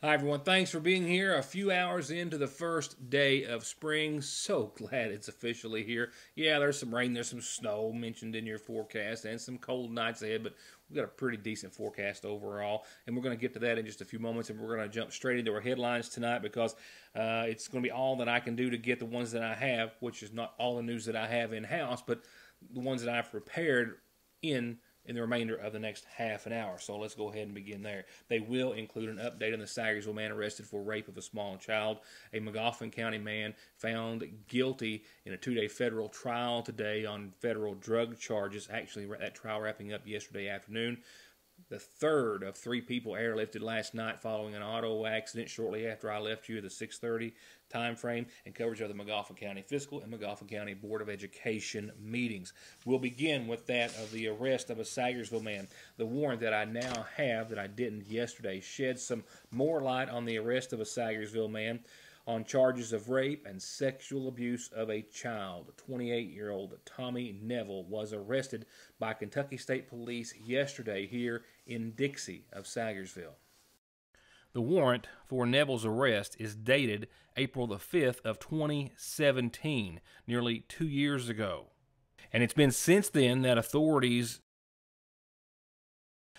Hi, everyone. Thanks for being here. A few hours into the first day of spring. So glad it's officially here. Yeah, there's some rain, there's some snow mentioned in your forecast, and some cold nights ahead, but we've got a pretty decent forecast overall. And we're going to get to that in just a few moments, and we're going to jump straight into our headlines tonight because it's going to be all that I can do to get the ones that I have, which is not all the news that I have in house, but the ones that I've prepared in the remainder of the next half an hour. So let's go ahead and begin there. They will include an update on the Sagersville man arrested for rape of a small child. A Magoffin County man found guilty in a 2-day federal trial today on federal drug charges. Actually, that trial wrapping up yesterday afternoon. The third of 3 people airlifted last night following an auto accident shortly after I left you at the 6:30 time frame, and coverage of the Magoffin County Fiscal and Magoffin County Board of Education meetings. We'll begin with that of the arrest of a Sagersville man. The warrant that I now have that I didn't yesterday sheds some more light on the arrest of a Sagersville man on charges of rape and sexual abuse of a child. 28-year-old Tommy Neville was arrested by Kentucky State Police yesterday here in Dixie of Sagersville. The warrant for Neville's arrest is dated April the 5th of 2017, nearly 2 years ago. And it's been since then that authorities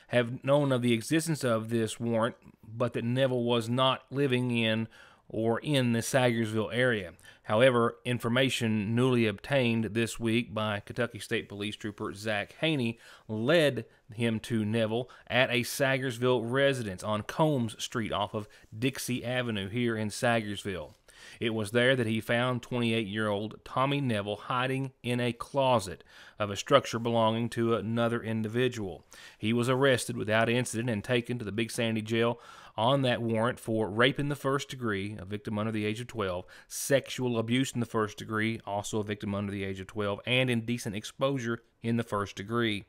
have known of the existence of this warrant, but that Neville was not living in or in the Sagersville area. However, information newly obtained this week by Kentucky State Police Trooper Zach Haney led him to Neville at a Sagersville residence on Combs Street off of Dixie Avenue here in Sagersville. It was there that he found 28-year-old Tommy Neville hiding in a closet of a structure belonging to another individual. He was arrested without incident and taken to the Big Sandy Jail on that warrant for rape in the first degree, a victim under the age of 12, sexual abuse in the first degree, also a victim under the age of 12, and indecent exposure in the first degree.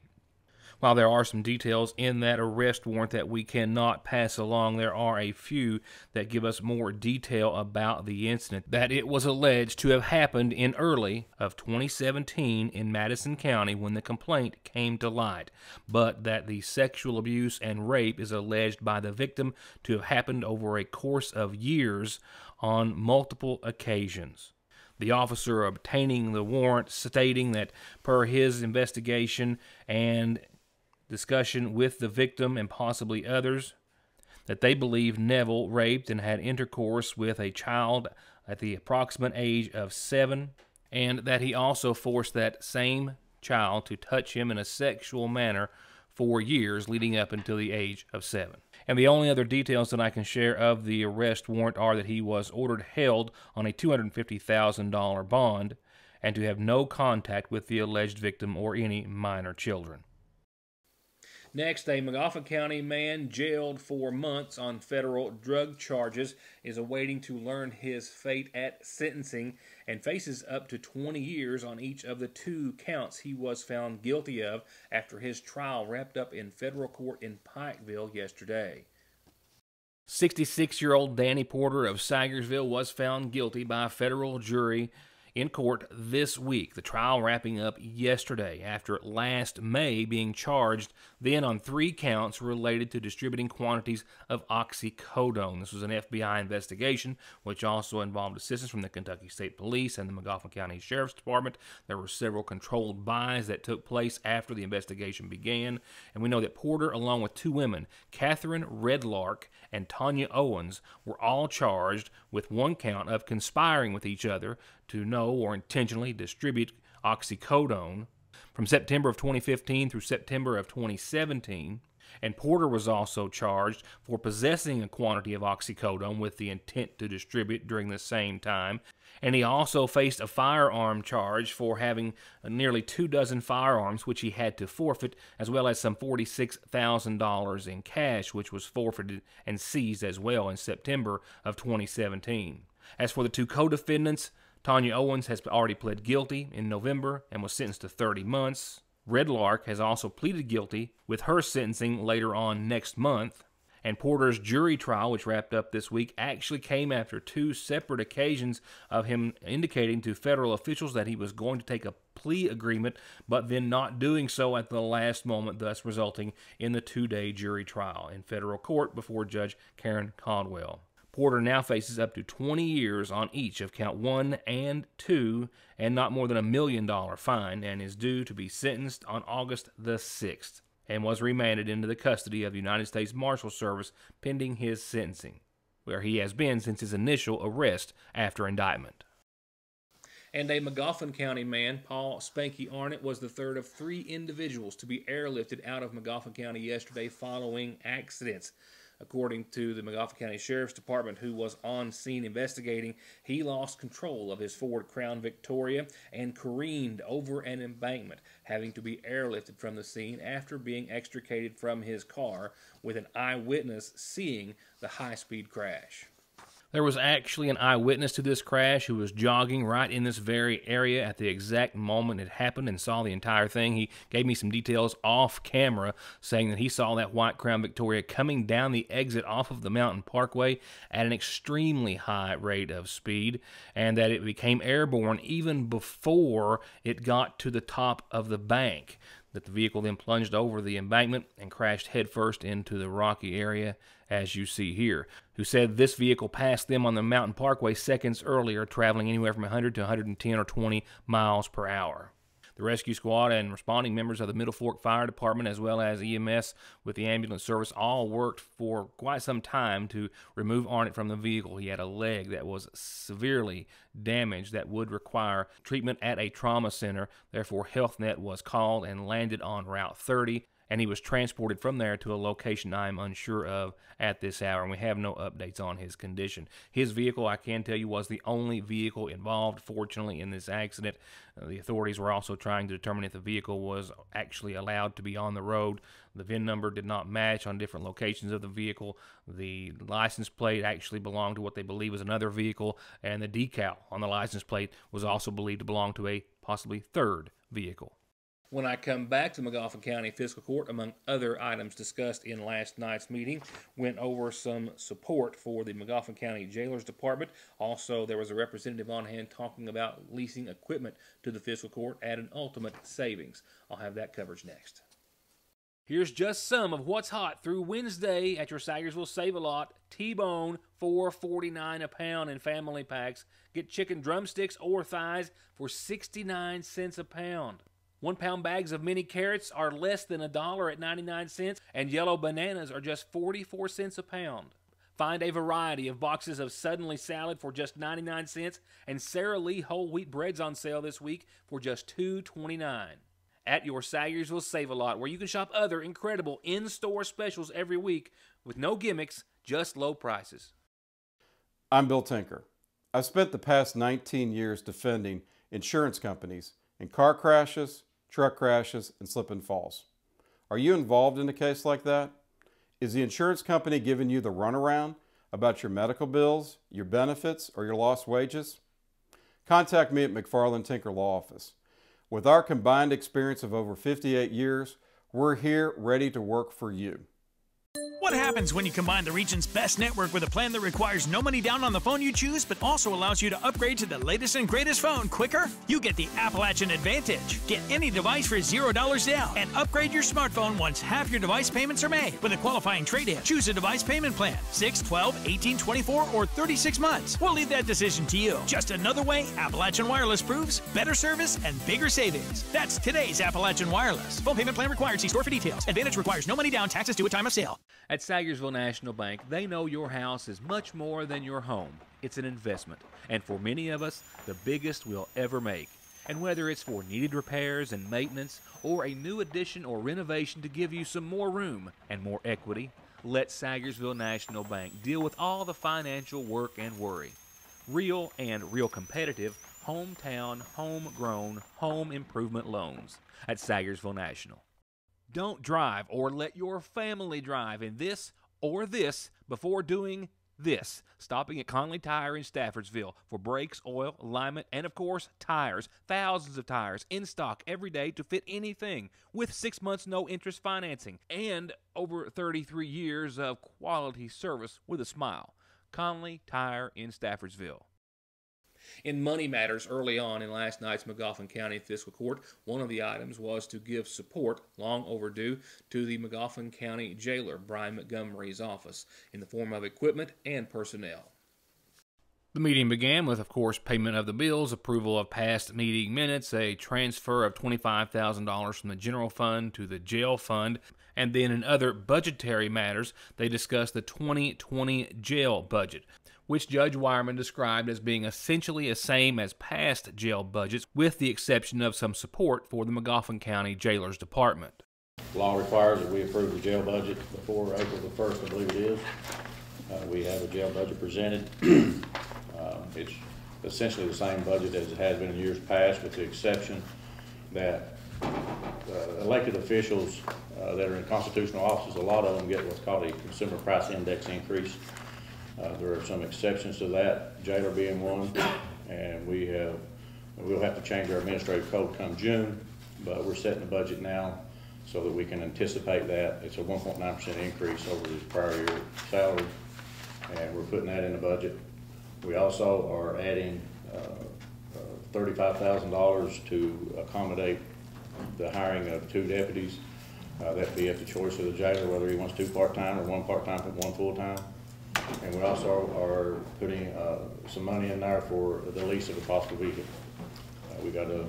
While there are some details in that arrest warrant that we cannot pass along, there are a few that give us more detail about the incident. That it was alleged to have happened in early of 2017 in Madison County when the complaint came to light, but that the sexual abuse and rape is alleged by the victim to have happened over a course of years on multiple occasions. The officer obtaining the warrant stating that per his investigation and discussion with the victim and possibly others, that they believe Neville raped and had intercourse with a child at the approximate age of 7, and that he also forced that same child to touch him in a sexual manner for years leading up until the age of 7. And the only other details that I can share of the arrest warrant are that he was ordered held on a $250,000 bond and to have no contact with the alleged victim or any minor children. Next, a Magoffin County man jailed for months on federal drug charges is awaiting to learn his fate at sentencing and faces up to 20 years on each of the 2 counts he was found guilty of after his trial wrapped up in federal court in Pikeville yesterday. 66-year-old Danny Porter of Sagersville was found guilty by a federal jury in court this week, the trial wrapping up yesterday after last May being charged then on 3 counts related to distributing quantities of oxycodone. This was an FBI investigation which also involved assistance from the Kentucky State Police and the Magoffin County Sheriff's Department. There were several controlled buys that took place after the investigation began, and we know that Porter, along with 2 women, Catherine Redlark and Tanya Owens, were all charged with 1 count of conspiring with each other to know or intentionally distribute oxycodone from September of 2015 through September of 2017. And Porter was also charged for possessing a quantity of oxycodone with the intent to distribute during the same time. And he also faced a firearm charge for having nearly 24 firearms, which he had to forfeit, as well as some $46,000 in cash, which was forfeited and seized as well in September of 2017. As for the 2 co-defendants, Tanya Owens has already pled guilty in November and was sentenced to 30 months. Redlark has also pleaded guilty with her sentencing later on next month. And Porter's jury trial, which wrapped up this week, actually came after 2 separate occasions of him indicating to federal officials that he was going to take a plea agreement, but then not doing so at the last moment, thus resulting in the 2-day jury trial in federal court before Judge Karen Caldwell. Porter now faces up to 20 years on each of count 1 and 2 and not more than $1 million fine, and is due to be sentenced on August the 6th. And was remanded into the custody of the United States Marshal Service pending his sentencing, where he has been since his initial arrest after indictment. And a Magoffin County man, Paul Spanky Arnett, was the third of 3 individuals to be airlifted out of Magoffin County yesterday following accidents. According to the Magoffin County Sheriff's Department, who was on scene investigating, he lost control of his Ford Crown Victoria and careened over an embankment, having to be airlifted from the scene after being extricated from his car, with an eyewitness seeing the high-speed crash. There was actually an eyewitness to this crash who was jogging right in this very area at the exact moment it happened and saw the entire thing. He gave me some details off camera, saying that he saw that white Crown Victoria coming down the exit off of the Mountain Parkway at an extremely high rate of speed, and that it became airborne even before it got to the top of the bank. That the vehicle then plunged over the embankment and crashed headfirst into the rocky area, as you see here. Who said this vehicle passed them on the Mountain Parkway seconds earlier, traveling anywhere from 100 to 110 or 20 miles per hour. The rescue squad and responding members of the Middle Fork Fire Department, as well as EMS with the ambulance service, all worked for quite some time to remove Arnett from the vehicle. He had a leg that was severely damaged that would require treatment at a trauma center. Therefore, HealthNet was called and landed on Route 30, and he was transported from there to a location I'm unsure of at this hour, and we have no updates on his condition. His vehicle, I can tell you, was the only vehicle involved, fortunately, in this accident. The authorities were also trying to determine if the vehicle was actually allowed to be on the road. The VIN number did not match on different locations of the vehicle. The license plate actually belonged to what they believe was another vehicle, and the decal on the license plate was also believed to belong to a possibly third vehicle. When I come back to Magoffin County Fiscal Court, among other items discussed in last night's meeting, went over some support for the Magoffin County Jailers Department. Also, there was a representative on hand talking about leasing equipment to the Fiscal Court at an ultimate savings. I'll have that coverage next. Here's just some of what's hot through Wednesday at your Sagersville Save-A-Lot. T-bone, $4.49 a pound in family packs. Get chicken drumsticks or thighs for 69 cents a pound. 1-pound bags of mini carrots are less than $1 at 99 cents, and yellow bananas are just 44 cents a pound. Find a variety of boxes of Suddenly salad for just 99 cents, and Sara Lee whole wheat breads on sale this week for just $2.29. At your Sagersville Save-A-Lot, where you can shop other incredible in-store specials every week with no gimmicks, just low prices. I'm Bill Tinker. I've spent the past 19 years defending insurance companies in car crashes, truck crashes, and slip and falls. Are you involved in a case like that? Is the insurance company giving you the runaround about your medical bills, your benefits, or your lost wages? Contact me at McFarland Tinker Law Office. With our combined experience of over 58 years, we're here ready to work for you. What happens when you combine the region's best network with a plan that requires no money down on the phone you choose, but also allows you to upgrade to the latest and greatest phone quicker? You get the Appalachian Advantage. Get any device for $0 down and upgrade your smartphone once half your device payments are made. With a qualifying trade-in, choose a device payment plan, 6, 12, 18, 24, or 36 months. We'll leave that decision to you. Just another way Appalachian Wireless proves better service and bigger savings. That's today's Appalachian Wireless. Phone payment plan required. See store for details. Advantage requires no money down. Taxes due at time of sale. At Sagersville National Bank, they know your house is much more than your home. It's an investment, and for many of us, the biggest we'll ever make. And whether it's for needed repairs and maintenance, or a new addition or renovation to give you some more room and more equity, let Sagersville National Bank deal with all the financial work and worry. Real and real competitive, hometown, homegrown, home improvement loans at Sagersville National. Don't drive or let your family drive in this or this before doing This, stopping at Conley Tire in Staffordsville for brakes, oil, alignment, and of course, tires. Thousands of tires in stock every day to fit anything, with 6 months no interest financing, and over 33 years of quality service with a smile. Conley Tire in Staffordsville. In money matters early on in last night's McGoffin County Fiscal Court, one of the items was to give support, long overdue, to the McGoffin County Jailer, Brian Montgomery's office, in the form of equipment and personnel. The meeting began with, of course, payment of the bills, approval of past meeting minutes, a transfer of $25,000 from the general fund to the jail fund, and then in other budgetary matters, they discussed the 2020 jail budget, which Judge Wireman described as being essentially the same as past jail budgets, with the exception of some support for the McGoffin County Jailers Department. Law requires that we approve the jail budget before April the 1st, I believe it is. We have a jail budget presented. It's essentially the same budget as it has been in years past, with the exception that elected officials that are in constitutional offices, a lot of them get what's called a consumer price index increase. There are some exceptions to that, jailer being one, and we'll have to change our administrative code come June, but we're setting the budget now so that we can anticipate that. It's a 1.9% increase over the prior year salary, and we're putting that in the budget. We also are adding $35,000 to accommodate the hiring of 2 deputies. That'd be at the choice of the jailer, whether he wants 2 part-time or 1 part-time and 1 full-time. And we also are putting some money in there for the lease of a possible vehicle. We got a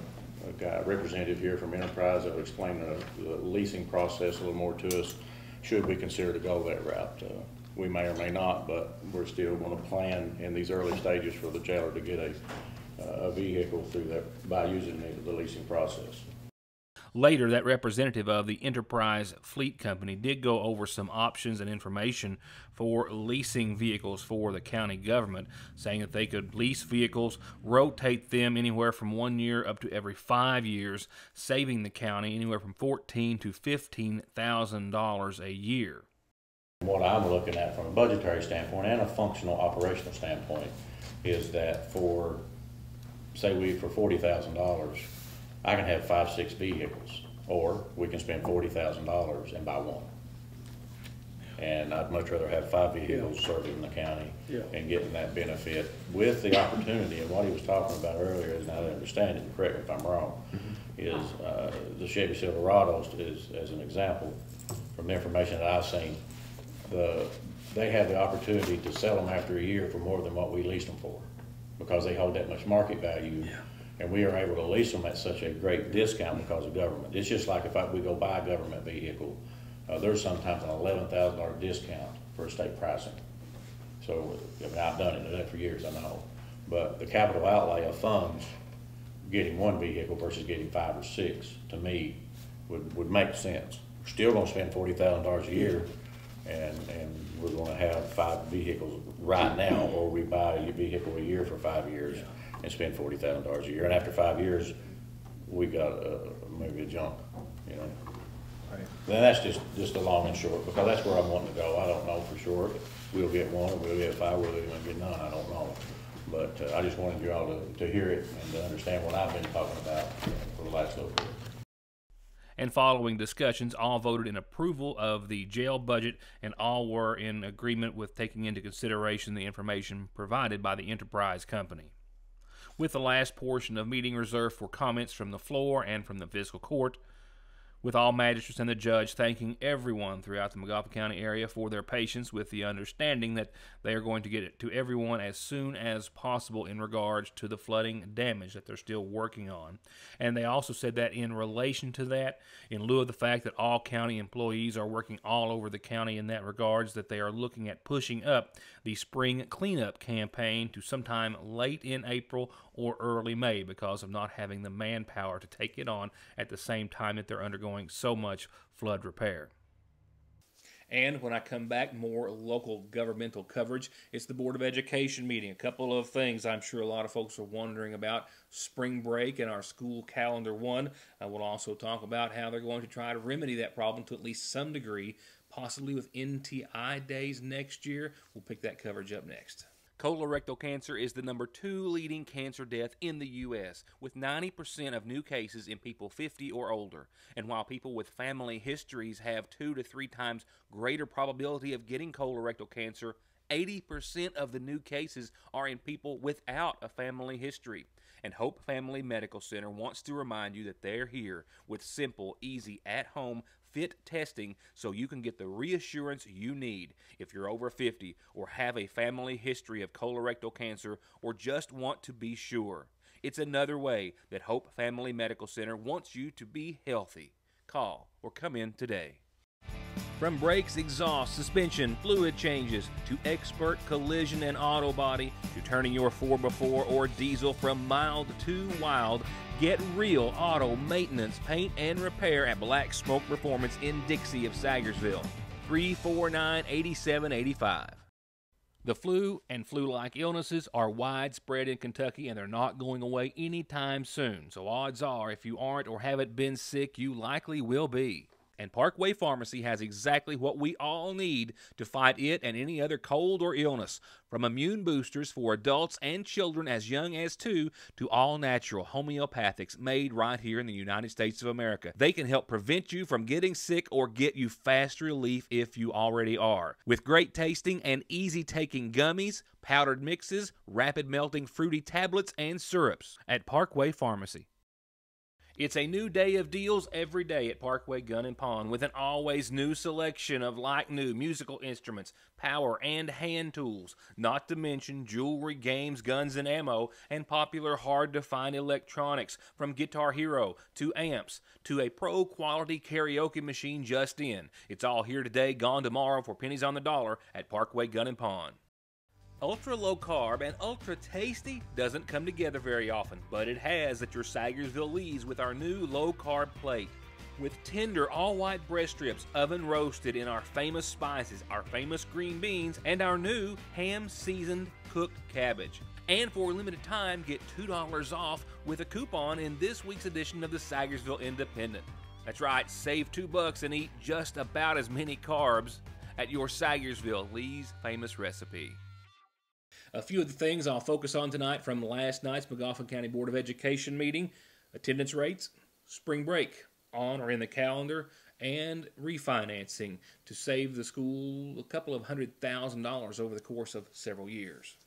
representative here from Enterprise that will explain the leasing process a little more to us, should we consider to go that route. We may or may not, but we're still going to plan in these early stages for the jailer to get a vehicle through that by using the leasing process. Later, that representative of the Enterprise Fleet Company did go over some options and information for leasing vehicles for the county government, saying that they could lease vehicles, rotate them anywhere from 1 year up to every 5 years, saving the county anywhere from $14,000 to $15,000 a year. What I'm looking at from a budgetary standpoint and a functional operational standpoint is that for $40,000, I can have 5-6 vehicles, or we can spend $40,000 and buy one. And I'd much rather have 5 vehicles serving the county and getting that benefit with the opportunity. And what he was talking about earlier, as I understand it, and correct me if I'm wrong, is the Chevy Silverados is, as an example, from the information that I've seen, they have the opportunity to sell them after a year for more than what we leased them for, because they hold that much market value. And we are able to lease them at such a great discount because of government. It's just like if we go buy a government vehicle, there's sometimes an $11,000 discount for state pricing. So I mean, I've done it for years, I know. But the capital outlay of funds, getting one vehicle versus getting 5 or 6, to me, would make sense. We're still going to spend $40,000 a year, and we're going to have 5 vehicles right now, or we buy a vehicle a year for 5 years. And spend $40,000 a year, and after 5 years, we got maybe a jump, you know. Right. Then that's just the long and short, because that's where I'm wanting to go. I don't know for sure. We'll get 1, or we'll get 5, we'll even get none. I don't know, but I just wanted you all to hear it and to understand what I've been talking about for the last little bit. And following discussions, all voted in approval of the jail budget, and all were in agreement with taking into consideration the information provided by the Enterprise Company. With the last portion of meeting reserved for comments from the floor and from the fiscal court, with all magistrates and the judge thanking everyone throughout the McGoffin County area for their patience, with the understanding that they are going to get it to everyone as soon as possible in regards to the flooding damage that they're still working on. And they also said that in relation to that, in lieu of the fact that all county employees are working all over the county in that regards, that they are looking at pushing up the spring cleanup campaign to sometime late in April or early May, because of not having the manpower to take it on at the same time that they're undergoing so much flood repair. And when I come back, more local governmental coverage. It's the Board of Education meeting. A couple of things I'm sure a lot of folks are wondering about. Spring break and our school calendar 1. I will also talk about how they're going to try to remedy that problem to at least some degree possibly with NTI days next year. We'll pick that coverage up next. Colorectal cancer is the #2 leading cancer death in the U.S., with 90% of new cases in people 50 or older. And while people with family histories have 2 to 3 times greater probability of getting colorectal cancer, 80% of the new cases are in people without a family history. And Hope Family Medical Center wants to remind you that they're here with simple, easy, at-home fit testing so you can get the reassurance you need if you're over 50 or have a family history of colorectal cancer or just want to be sure. It's another way that Hope Family Medical Center wants you to be healthy. Call or come in today. From brakes, exhaust, suspension, fluid changes, to expert collision and auto body, to turning your 4x4 or diesel from mild to wild, get real auto maintenance, paint, and repair at Black Smoke Performance in Dixie of Sagersville. 349-8785. The flu and flu-like illnesses are widespread in Kentucky, and they're not going away anytime soon. So odds are, if you aren't or haven't been sick, you likely will be. And Parkway Pharmacy has exactly what we all need to fight it and any other cold or illness, from immune boosters for adults and children as young as 2 to all-natural homeopathics made right here in the United States of America. They can help prevent you from getting sick or get you fast relief if you already are. With great tasting and easy-taking gummies, powdered mixes, rapid-melting fruity tablets, and syrups at Parkway Pharmacy. It's a new day of deals every day at Parkway Gun & Pawn, with an always new selection of like-new musical instruments, power and hand tools, not to mention jewelry, games, guns and ammo, and popular hard-to-find electronics, from Guitar Hero to amps to a pro-quality karaoke machine just in. It's all here today, gone tomorrow for pennies on the dollar at Parkway Gun & Pawn. Ultra low carb and ultra tasty doesn't come together very often, but it has at your Sagersville Lee's with our new low carb plate. With tender all white breast strips oven roasted in our famous spices, our famous green beans, and our new ham seasoned cooked cabbage. And for a limited time, get $2 off with a coupon in this week's edition of the Sagersville Independent. That's right, save $2 and eat just about as many carbs at your Sagersville Lee's famous recipe. A few of the things I'll focus on tonight from last night's Magoffin County Board of Education meeting: attendance rates, spring break on or in the calendar, and refinancing to save the school a couple of $100,000 over the course of several years.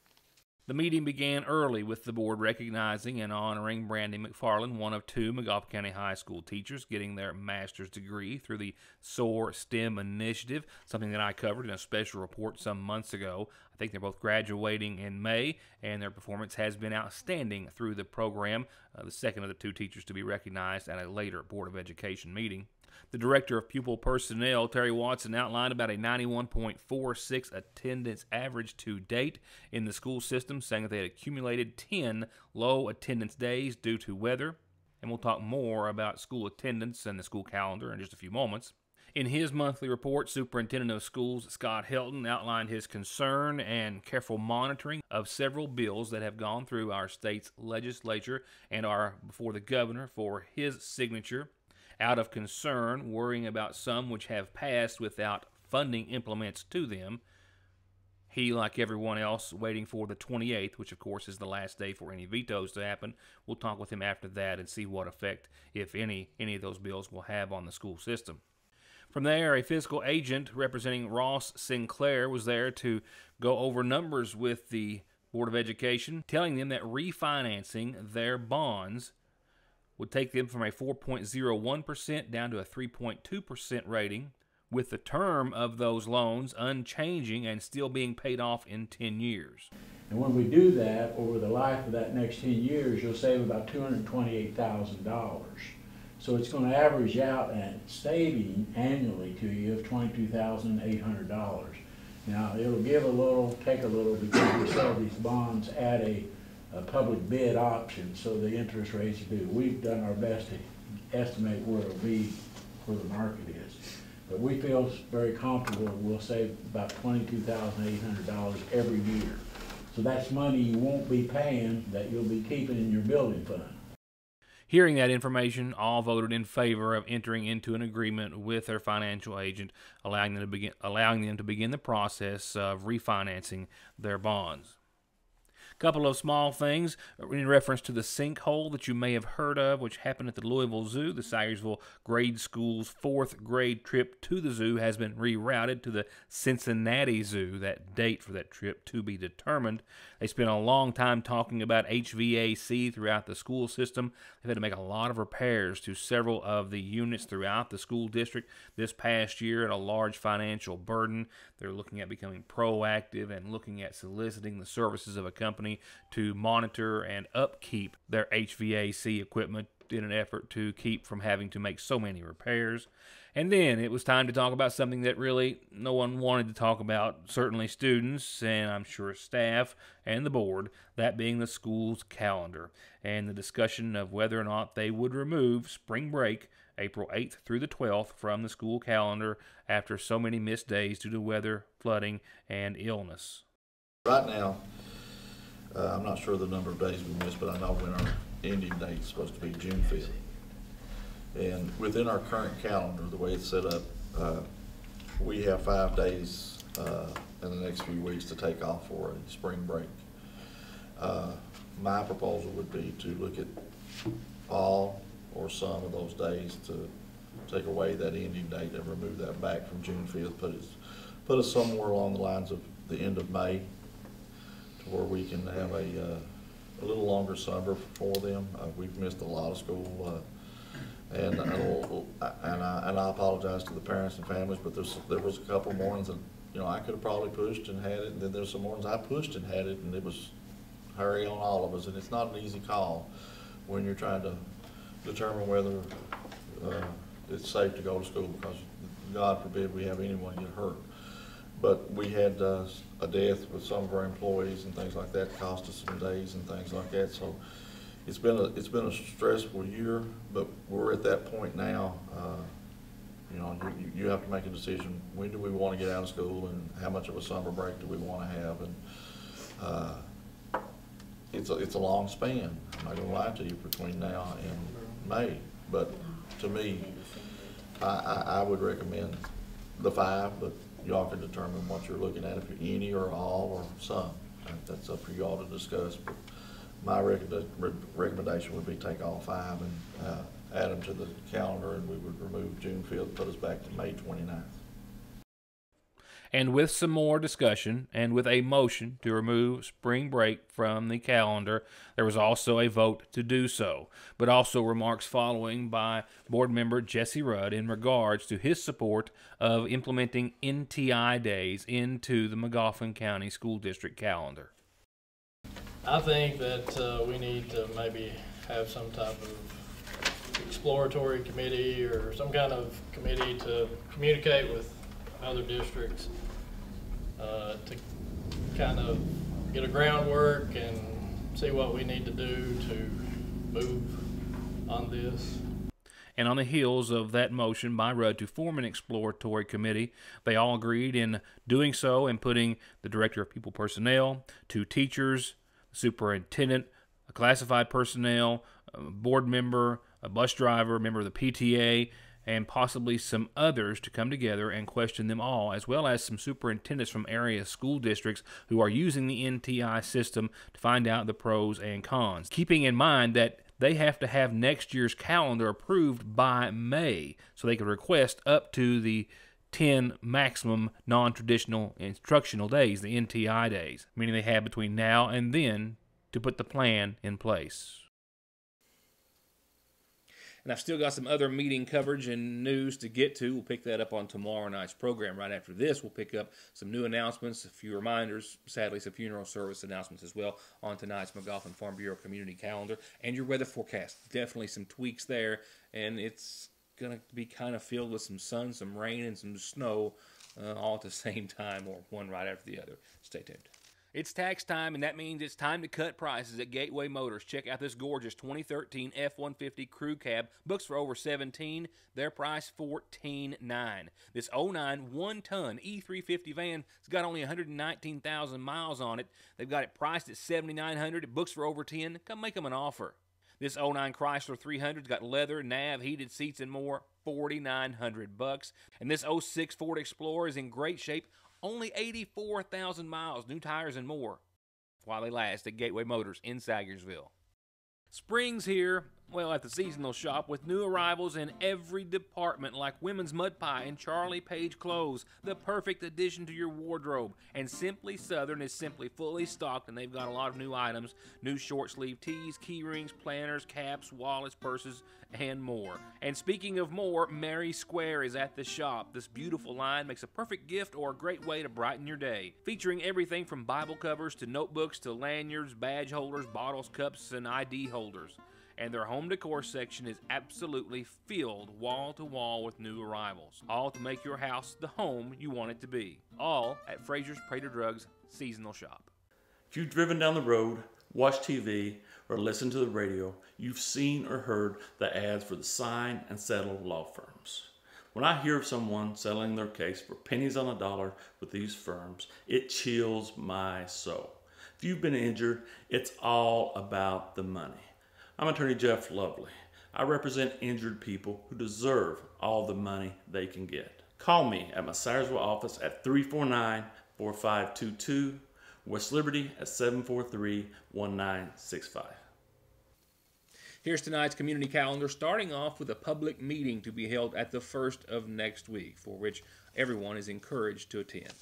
The meeting began early with the board recognizing and honoring Brandy McFarland, one of 2 Magoffin County High School teachers getting their master's degree through the SOAR STEM initiative, something that I covered in a special report some months ago. I think they're both graduating in May, and their performance has been outstanding through the program, the second of the 2 teachers to be recognized at a later Board of Education meeting. The Director of Pupil Personnel, Terry Watson, outlined about a 91.46 attendance average to date in the school system, saying that they had accumulated 10 low attendance days due to weather. And we'll talk more about school attendance and the school calendar in just a few moments. In his monthly report, Superintendent of Schools Scott Helton outlined his concern and careful monitoring of several bills that have gone through our state's legislature and are before the governor for his signature. Out of concern, worrying about some which have passed without funding implements to them. He, like everyone else, waiting for the 28th, which of course is the last day for any vetoes to happen. We'll talk with him after that and see what effect, if any of those bills will have on the school system. From there, a fiscal agent representing Ross Sinclair was there to go over numbers with the Board of Education, telling them that refinancing their bonds would take them from a 4.01% down to a 3.2% rating, with the term of those loans unchanging and still being paid off in 10 years. And when we do that, over the life of that next 10 years, you'll save about $228,000. So it's going to average out at saving annually to you of $22,800. Now, it'll give a little, take a little, because we sell these bonds at a public bid option, so the interest rates do. We've done our best to estimate where it'll be, where the market is. But we feel very comfortable we'll save about $22,800 every year. So that's money you won't be paying that you'll be keeping in your building fund. Hearing that information, all voted in favor of entering into an agreement with their financial agent, allowing them to begin the process of refinancing their bonds. Couple of small things in reference to the sinkhole that you may have heard of, which happened at the Louisville Zoo. The Sayersville Grade School's 4th grade trip to the zoo has been rerouted to the Cincinnati Zoo. That date for that trip to be determined. They spent a long time talking about HVAC throughout the school system. They've had to make a lot of repairs to several of the units throughout the school district this past year at a large financial burden. They're looking at becoming proactive and looking at soliciting the services of a company to monitor and upkeep their HVAC equipment in an effort to keep from having to make so many repairs. And then it was time to talk about something that really no one wanted to talk about, certainly students and I'm sure staff and the board, that being the school's calendar and the discussion of whether or not they would remove spring break April 8th through the 12th from the school calendar after so many missed days due to weather, flooding, and illness. Right now, I'm not sure the number of days we missed, but I know when our ending date is supposed to be June 5th. And within our current calendar, the way it's set up, we have 5 days in the next few weeks to take off for a spring break. My proposal would be to look at all or some of those days to take away that ending date and remove that back from June 5th, put us somewhere along the lines of the end of May, to where we can have a little longer summer for them. We've missed a lot of school, and I apologize to the parents and families, but there was a couple of mornings that, you know, I could have probably pushed and had it, and then there's some mornings I pushed and had it, and it was hurry on all of us, and it's not an easy call when you're trying to determine whether it's safe to go to school, because God forbid we have anyone get hurt. But we had a death with some of our employees and things like that, cost us some days and things like that. So it's been a stressful year, but we're at that point now. You know, you have to make a decision. When do we want to get out of school, and how much of a summer break do we want to have? And it's a long span. I'm not going to lie to you, between now and May. But to me, I would recommend the 5, but y'all can determine what you're looking at, if you're any or all or some. That's up for y'all to discuss. But my recommendation would be take all 5 and add them to the calendar, and we would remove June 5th, put us back to May 29th. And with some more discussion and with a motion to remove spring break from the calendar, there was also a vote to do so, but also remarks following by board member Jesse Rudd in regards to his support of implementing NTI days into the Magoffin County School District calendar. I think that we need to maybe have some type of exploratory committee or some kind of committee to communicate with other districts to kind of get a groundwork and see what we need to do to move on this. And on the heels of that motion by Rudd to form an exploratory committee, they all agreed in doing so and putting the Director of People Personnel, 2 teachers, the superintendent, a classified personnel, a board member, a bus driver, a member of the PTA, and possibly some others to come together and question them all, as well as some superintendents from area school districts who are using the NTI system to find out the pros and cons, keeping in mind that they have to have next year's calendar approved by May so they can request up to the 10 maximum non-traditional instructional days, the NTI days, meaning they have between now and then to put the plan in place. And I've still got some other meeting coverage and news to get to. We'll pick that up on tomorrow night's program. Right after this, we'll pick up some new announcements, a few reminders, sadly some funeral service announcements as well on tonight's Magoffin Farm Bureau community calendar. And your weather forecast. Definitely some tweaks there, and it's going to be kind of filled with some sun, some rain, and some snow all at the same time, or one right after the other. Stay tuned. It's tax time, and that means it's time to cut prices at Gateway Motors. Check out this gorgeous 2013 F-150 Crew Cab. Books for over $17,000. Their price $14,900. This 09 one-ton E350 van has got only 119,000 miles on it. They've got it priced at $7,900. It books for over $10,000. Come make them an offer. This 09 Chrysler 300's got leather, nav, heated seats, and more. $4,900. And this 06 Ford Explorer is in great shape. Only 84,000 miles, new tires and more. While they last at Gateway Motors in Sagersville. Spring's here, well, at the seasonal shop with new arrivals in every department like women's mud pie and Charlie Page clothes, the perfect addition to your wardrobe. And Simply Southern is simply fully stocked, and they've got a lot of new items, new short sleeve tees, key rings, planners, caps, wallets, purses, and more. And speaking of more, Mary Square is at the shop. This beautiful line makes a perfect gift or a great way to brighten your day, featuring everything from Bible covers to notebooks to lanyards, badge holders, bottles, cups, and ID holders. And their home decor section is absolutely filled wall to wall with new arrivals, all to make your house the home you want it to be. All at Fraser's Prater Drugs seasonal shop. If you've driven down the road, watched TV, or listened to the radio, you've seen or heard the ads for the Sign and Settle law firms. When I hear of someone settling their case for pennies on a dollar with these firms, it chills my soul. If you've been injured, it's all about the money. I'm Attorney Jeff Lovely. I represent injured people who deserve all the money they can get. Call me at my Sayersville office at 349-4522, West Liberty at 743-1965. Here's tonight's community calendar, starting off with a public meeting to be held at the first of next week, for which everyone is encouraged to attend.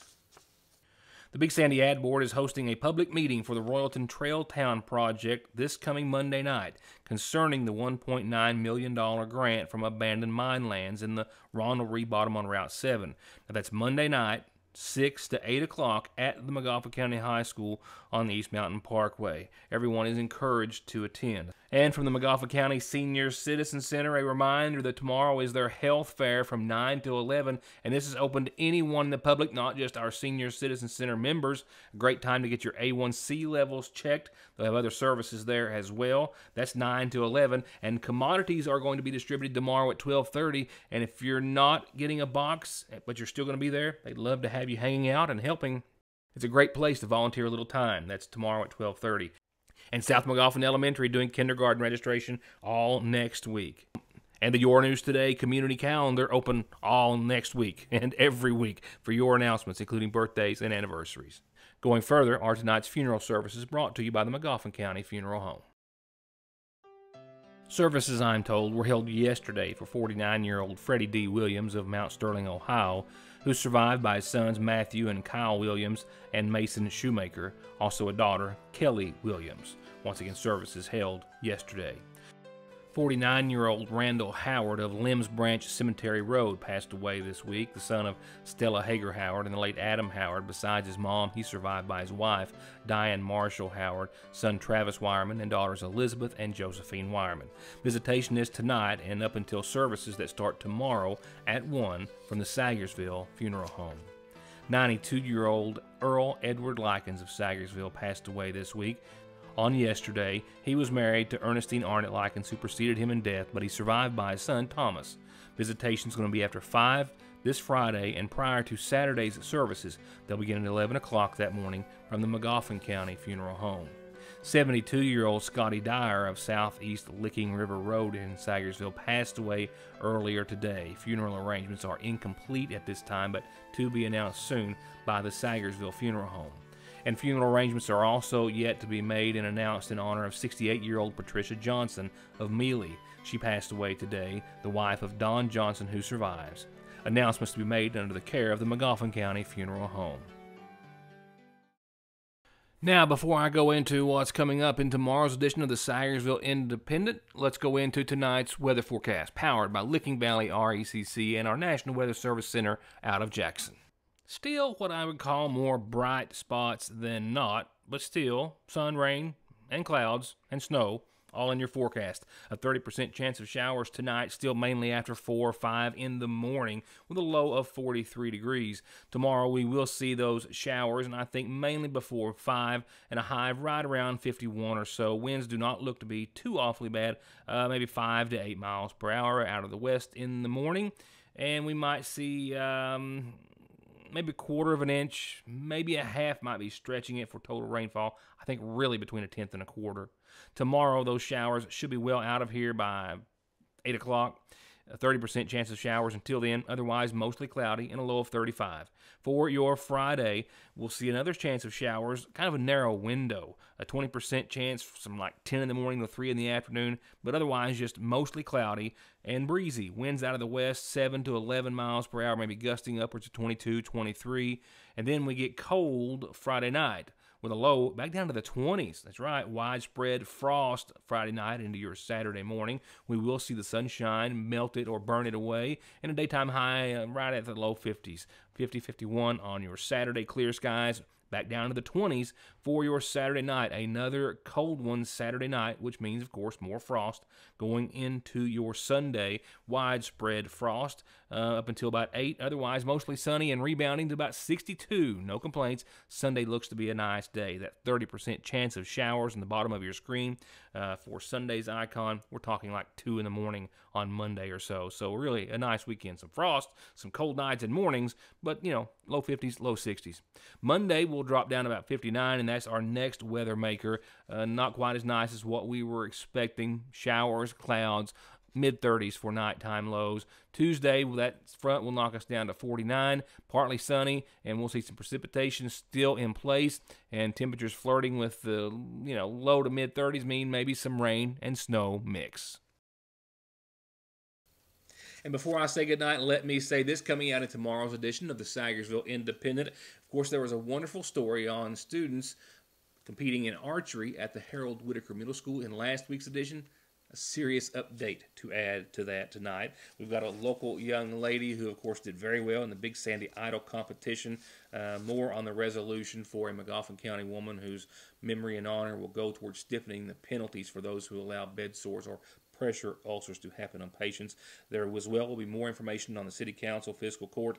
The Big Sandy Ad Board is hosting a public meeting for the Royalton Trail Town project this coming Monday night concerning the $1.9 million grant from abandoned mine lands in the Ronald Reed Bottom on Route 7. Now that's Monday night, 6 to 8 o'clock at the McGoffin County High School on the East Mountain Parkway. Everyone is encouraged to attend. And from the McGoffin County Senior Citizen Center, a reminder that tomorrow is their health fair from 9 to 11, and this is open to anyone in the public, not just our Senior Citizen Center members. A great time to get your A1C levels checked. They'll have other services there as well. That's 9 to 11, and commodities are going to be distributed tomorrow at 12:30, and if you're not getting a box, but you're still going to be there, they'd love to have you hanging out and helping. It's a great place to volunteer a little time. That's tomorrow at 12:30. And South McGoffin Elementary doing kindergarten registration all next week. And the Your News Today community calendar open all next week and every week for your announcements, including birthdays and anniversaries. Going further are tonight's funeral services brought to you by the McGoffin County Funeral Home. Services, I'm told, were held yesterday for 49-year-old Freddie D. Williams of Mount Sterling, Ohio, who's survived by his sons Matthew and Kyle Williams and Mason Shoemaker, also a daughter, Kelly Williams. Once again, services held yesterday. 49-year-old Randall Howard of Limbs Branch Cemetery Road passed away this week, the son of Stella Hager Howard and the late Adam Howard. Besides his mom, he's survived by his wife, Diane Marshall Howard, son Travis Wireman, and daughters Elizabeth and Josephine Wireman. Visitation is tonight and up until services that start tomorrow at 1 from the Sagersville Funeral Home. 92-year-old Earl Edward Likens of Sagersville passed away this week. On yesterday, he was married to Ernestine Arnett Likens, who preceded him in death, but he's survived by his son, Thomas. Visitation is going to be after 5 this Friday and prior to Saturday's services. They'll begin at 11 o'clock that morning from the McGoffin County Funeral Home. 72-year-old Scotty Dyer of Southeast Licking River Road in Sagersville passed away earlier today. Funeral arrangements are incomplete at this time, but to be announced soon by the Sagersville Funeral Home. And funeral arrangements are also yet to be made and announced in honor of 68-year-old Patricia Johnson of Mealy. She passed away today, the wife of Don Johnson, who survives. Announcements to be made under the care of the McGoffin County Funeral Home. Now, before I go into what's coming up in tomorrow's edition of the Sayersville Independent, let's go into tonight's weather forecast, powered by Licking Valley RECC and our National Weather Service Center out of Jackson. Still what I would call more bright spots than not, but still sun, rain, and clouds, and snow, all in your forecast. A 30% chance of showers tonight, still mainly after 4 or 5 in the morning, with a low of 43 degrees. Tomorrow we will see those showers, and I think mainly before 5, and a high of right around 51 or so. Winds do not look to be too awfully bad, maybe 5 to 8 miles per hour out of the west in the morning, and we might see maybe a quarter of an inch, maybe a half might be stretching it for total rainfall. I think really between a tenth and a quarter. Tomorrow, those showers should be well out of here by 8 o'clock. A 30% chance of showers until then, otherwise mostly cloudy and a low of 35. For your Friday, we'll see another chance of showers, kind of a narrow window. A 20% chance from like 10 in the morning to 3 in the afternoon, but otherwise just mostly cloudy and breezy. Winds out of the west, 7 to 11 miles per hour, maybe gusting upwards of 22, 23. And then we get cold Friday night, with a low back down to the 20s. That's right, widespread frost Friday night into your Saturday morning. We will see the sunshine melt it or burn it away, and a daytime high right at the low 50s. 50, 51 on your Saturday, clear skies. Back down to the 20s for your Saturday night. Another cold one Saturday night, which means, of course, more frost going into your Sunday. Widespread frost up until about 8. Otherwise, mostly sunny and rebounding to about 62. No complaints. Sunday looks to be a nice day. That 30% chance of showers in the bottom of your screen for Sunday's icon. We're talking like 2 in the morning on Monday or so. So really a nice weekend. Some frost, some cold nights and mornings, but, low 50s, low 60s. Monday will drop down to about 59, and that's our next weather maker. Not quite as nice as what we were expecting. Showers, clouds, mid-30s for nighttime lows. Tuesday, that front will knock us down to 49, partly sunny, and we'll see some precipitation still in place, and temperatures flirting with the low to mid-30s mean maybe some rain and snow mix. And before I say goodnight, let me say this, coming out in tomorrow's edition of the Sagersville Independent. Of course, there was a wonderful story on students competing in archery at the Harold Whitaker Middle School in last week's edition. A serious update to add to that tonight. We've got a local young lady who, of course, did very well in the Big Sandy Idol competition. More on the resolution for a Magoffin County woman whose memory and honor will go towards stiffening the penalties for those who allow bed sores or pressure ulcers to happen on patients. There as well will be more information on the City Council, Fiscal Court,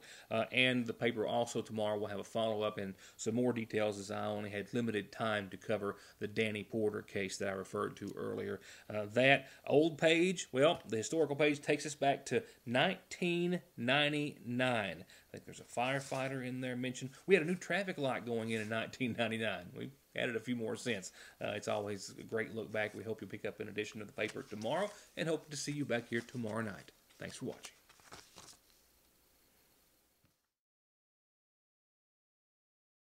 and the paper also tomorrow will have a follow-up and some more details, as I only had limited time to cover the Danny Porter case that I referred to earlier. That old page, well, the historical page takes us back to 1999. I think there's a firefighter in there mentioned. We had a new traffic light going in 1999. We added a few more since. It's always a great look back. We hope you'll pick up an edition of the paper tomorrow and hope to see you back here tomorrow night. Thanks for watching.